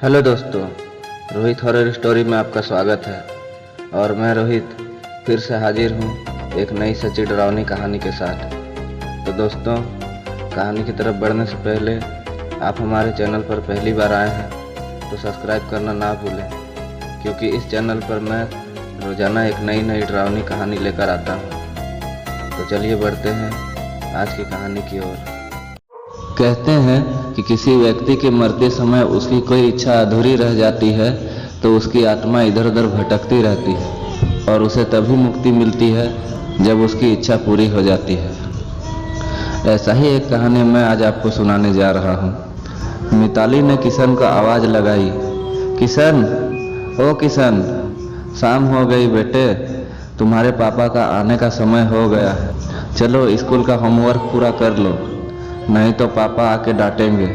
Hello दोस्तों, Rohit horror story में आपका स्वागत है। और मैं रोहित फिर से हाजिर हूँ एक नई सच्ची डरावनी कहानी के साथ। तो दोस्तों, कहानी की तरफ बढ़ने से पहले आप हमारे चैनल पर पहली बार आए हैं तो सब्सक्राइब करना ना भूलें, क्योंकि इस चैनल पर मैं रोज़ाना एक नई डरावनी कहानी लेकर आता हूँ। तो चलिए बढ़ते हैं आज की कहानी की ओर। कहते हैं कि किसी व्यक्ति के मरते समय उसकी कोई इच्छा अधूरी रह जाती है तो उसकी आत्मा इधर उधर भटकती रहती है और उसे तभी मुक्ति मिलती है जब उसकी इच्छा पूरी हो जाती है। ऐसा ही एक कहानी मैं आज आपको सुनाने जा रहा हूँ। मिताली ने किशन को आवाज़ लगाई, किशन, ओ किशन, शाम हो गई बेटे, तुम्हारे पापा का आने का समय हो गया है। चलो स्कूल का होमवर्क पूरा कर लो, नहीं तो पापा आके डांटेंगे।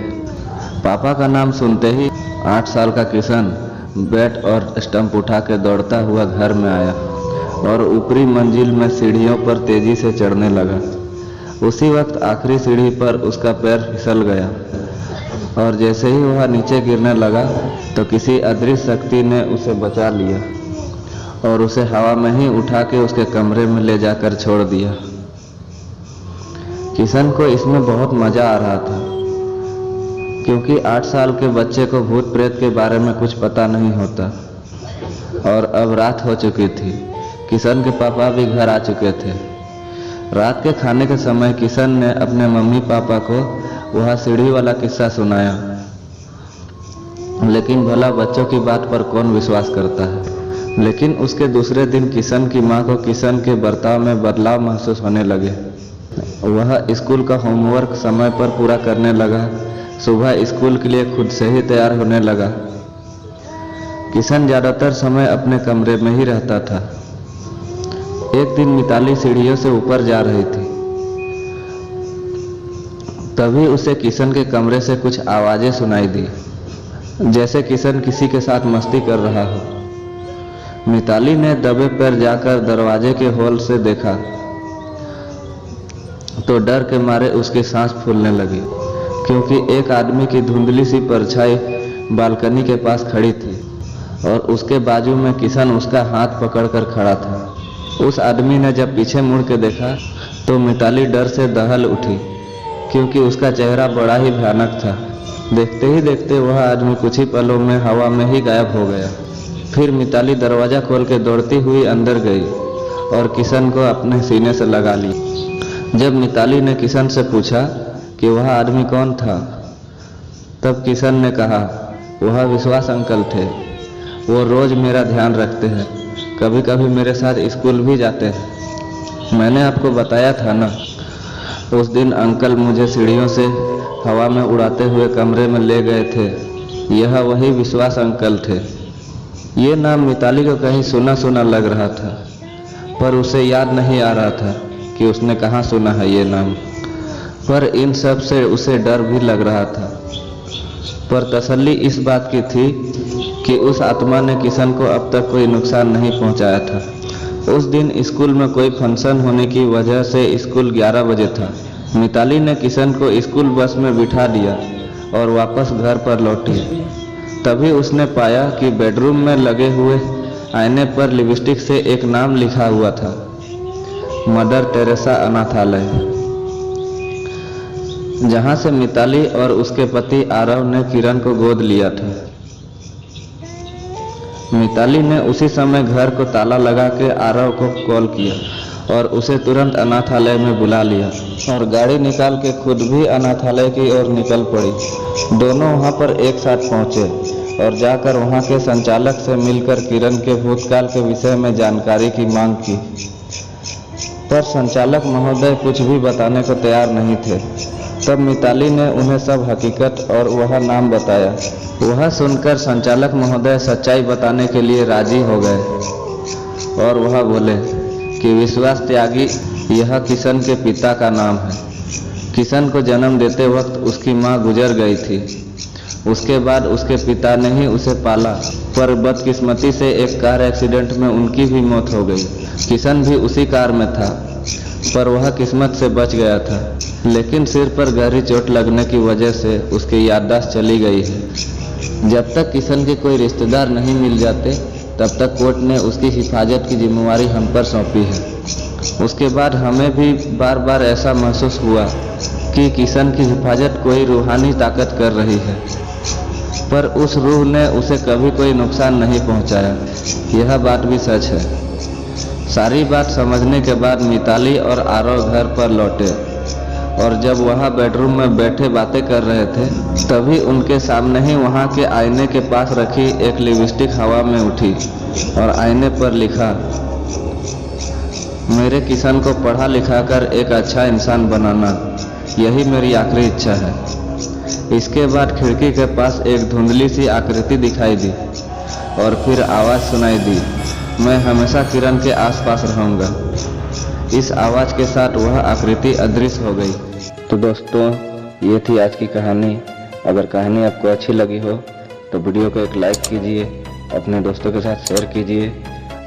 पापा का नाम सुनते ही 8 साल का किशन बैट और स्टंप उठा के दौड़ता हुआ घर में आया और ऊपरी मंजिल में सीढ़ियों पर तेजी से चढ़ने लगा। उसी वक्त आखिरी सीढ़ी पर उसका पैर फिसल गया और जैसे ही वह नीचे गिरने लगा तो किसी अदृश्य शक्ति ने उसे बचा लिया और उसे हवा में ही उठा के उसके कमरे में ले जाकर छोड़ दिया। किशन को इसमें बहुत मज़ा आ रहा था, क्योंकि 8 साल के बच्चे को भूत प्रेत के बारे में कुछ पता नहीं होता। और अब रात हो चुकी थी। किशन के पापा भी घर आ चुके थे। रात के खाने के समय किशन ने अपने मम्मी पापा को वह सीढ़ी वाला किस्सा सुनाया, लेकिन भला बच्चों की बात पर कौन विश्वास करता है। लेकिन उसके दूसरे दिन किशन की माँ को किशन के बर्ताव में बदलाव महसूस होने लगे। वह स्कूल का होमवर्क समय पर पूरा करने लगा, सुबह स्कूल के लिए खुद से ही तैयार होने लगा। किशन ज़्यादातर समय अपने कमरे में ही रहता था। एक दिन मिताली सीढ़ियों से ऊपर जा रही थी, तभी उसे किशन के कमरे से कुछ आवाज़ें सुनाई दी, जैसे किशन किसी के साथ मस्ती कर रहा हो। मिताली ने दबे पैर जाकर दरवाजे के होल से देखा तो डर के मारे उसकी सांस फूलने लगी, क्योंकि एक आदमी की धुंधली सी परछाई बालकनी के पास खड़ी थी और उसके बाजू में किशन उसका हाथ पकड़कर खड़ा था। उस आदमी ने जब पीछे मुड़ के देखा तो मिताली डर से दहल उठी, क्योंकि उसका चेहरा बड़ा ही भयानक था। देखते ही देखते वह आदमी कुछ ही पलों में हवा में ही गायब हो गया। फिर मिताली दरवाज़ा खोल के दौड़ती हुई अंदर गई और किशन को अपने सीने से लगा ली। जब मिताली ने किशन से पूछा कि वह आदमी कौन था, तब किशन ने कहा, वह विश्वास अंकल थे। वो रोज़ मेरा ध्यान रखते हैं, कभी कभी मेरे साथ स्कूल भी जाते हैं। मैंने आपको बताया था ना, उस दिन अंकल मुझे सीढ़ियों से हवा में उड़ाते हुए कमरे में ले गए थे। यह वही विश्वास अंकल थे। ये नाम मिताली को कहीं सुना सुना लग रहा था, पर उसे याद नहीं आ रहा था कि उसने कहाँ सुना है ये नाम। पर इन सब से उसे डर भी लग रहा था, पर तसल्ली इस बात की थी कि उस आत्मा ने किशन को अब तक कोई नुकसान नहीं पहुंचाया था। उस दिन स्कूल में कोई फंक्शन होने की वजह से स्कूल 11 बजे था। मिताली ने किशन को स्कूल बस में बिठा दिया और वापस घर पर लौटी। तभी उसने पाया कि बेडरूम में लगे हुए आईने पर लिपस्टिक से एक नाम लिखा हुआ था, मदर टेरेसा अनाथालय, जहां से मिताली और उसके पति आरव ने किरण को गोद लिया था। मिताली ने उसी समय घर को ताला लगा के आरव को कॉल किया और उसे तुरंत अनाथालय में बुला लिया और गाड़ी निकाल के खुद भी अनाथालय की ओर निकल पड़ी। दोनों वहां पर एक साथ पहुंचे और जाकर वहां के संचालक से मिलकर किरण के भूतकाल के विषय में जानकारी की मांग की, पर संचालक महोदय कुछ भी बताने को तैयार नहीं थे। तब मिताली ने उन्हें सब हकीकत और वह नाम बताया। वह सुनकर संचालक महोदय सच्चाई बताने के लिए राजी हो गए और वह बोले कि विश्वास त्यागी यह किशन के पिता का नाम है। किशन को जन्म देते वक्त उसकी माँ गुजर गई थी। उसके बाद उसके पिता ने ही उसे पाला, पर बदकिस्मती से एक कार एक्सीडेंट में उनकी भी मौत हो गई। किशन भी उसी कार में था। पर वह किस्मत से बच गया था। लेकिन सिर पर गहरी चोट लगने की वजह से उसकी याददाश्त चली गई है। जब तक किशन के कोई रिश्तेदार नहीं मिल जाते तब तक कोर्ट ने उसकी हिफाजत की जिम्मेवारी हम पर सौंपी है। उसके बाद हमें भी बार बार ऐसा महसूस हुआ कि किशन की हिफाजत कोई रूहानी ताकत कर रही है, पर उस रूह ने उसे कभी कोई नुकसान नहीं पहुंचाया। यह बात भी सच है। सारी बात समझने के बाद मिताली और आरव घर पर लौटे और जब वह बेडरूम में बैठे बातें कर रहे थे तभी उनके सामने ही वहां के आईने के पास रखी एक लिपस्टिक हवा में उठी और आईने पर लिखा, मेरे किशन को पढ़ा लिखा कर एक अच्छा इंसान बनाना, यही मेरी आखिरी इच्छा है। इसके बाद खिड़की के पास एक धुंधली सी आकृति दिखाई दी और फिर आवाज़ सुनाई दी, मैं हमेशा किरण के आसपास रहूँगा। इस आवाज़ के साथ वह आकृति अदृश्य हो गई। तो दोस्तों, ये थी आज की कहानी। अगर कहानी आपको अच्छी लगी हो तो वीडियो को एक लाइक कीजिए, अपने दोस्तों के साथ शेयर कीजिए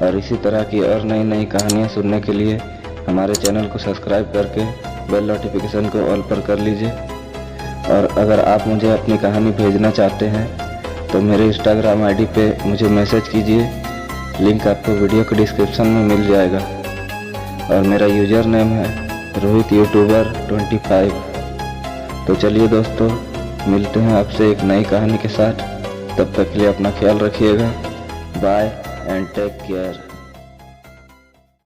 और इसी तरह की और नई नई कहानियाँ सुनने के लिए हमारे चैनल को सब्सक्राइब करके बेल नोटिफिकेशन को ऑल पर कर लीजिए। और अगर आप मुझे अपनी कहानी भेजना चाहते हैं तो मेरे इंस्टाग्राम आईडी पे मुझे मैसेज कीजिए, लिंक आपको वीडियो के डिस्क्रिप्शन में मिल जाएगा। और मेरा यूज़र नेम है रोहित यूट्यूबर 25। तो चलिए दोस्तों, मिलते हैं आपसे एक नई कहानी के साथ। तब तक के लिए अपना ख्याल रखिएगा। Bye and take care.